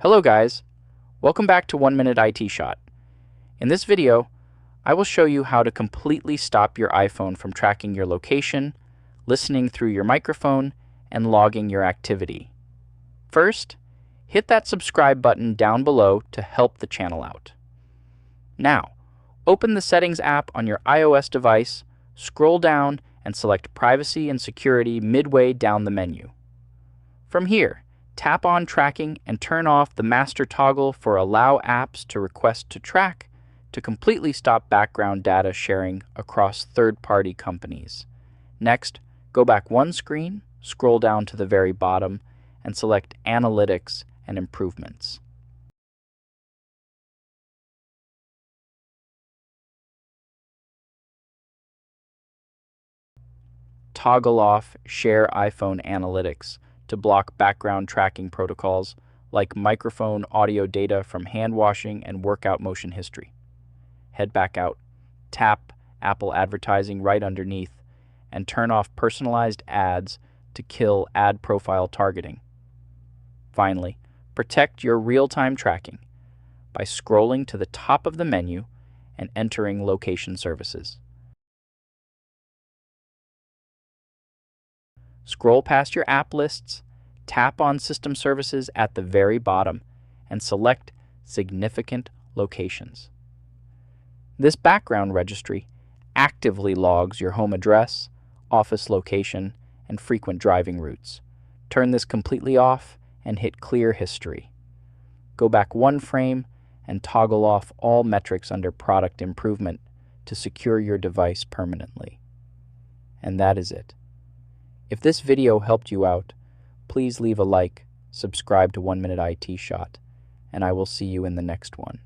Hello guys, welcome back to 1 Minute IT Shot. In this video, I will show you how to completely stop your iPhone from tracking your location, listening through your microphone, and logging your activity. First, hit that subscribe button down below to help the channel out. Now, open the Settings app on your iOS device, scroll down, and select Privacy and Security midway down the menu. From here, tap on Tracking and turn off the master toggle for Allow apps to request to track to completely stop background data sharing across third-party companies. Next, go back one screen, scroll down to the very bottom, and select Analytics and Improvements. Toggle off Share iPhone Analytics to block background tracking protocols like microphone audio data from hand washing and workout motion history. Head back out, tap Apple advertising right underneath, and turn off personalized ads to kill ad profile targeting. Finally, protect your real-time tracking by scrolling to the top of the menu and entering location services. Scroll past your app lists, tap on System Services at the very bottom, and select Significant Locations. This background registry actively logs your home address, office location, and frequent driving routes. Turn this completely off and hit Clear History. Go back one frame and toggle off all metrics under Product Improvement to secure your device permanently. And that is it. If this video helped you out, please leave a like, subscribe to 1 Minute IT Shot, and I will see you in the next one.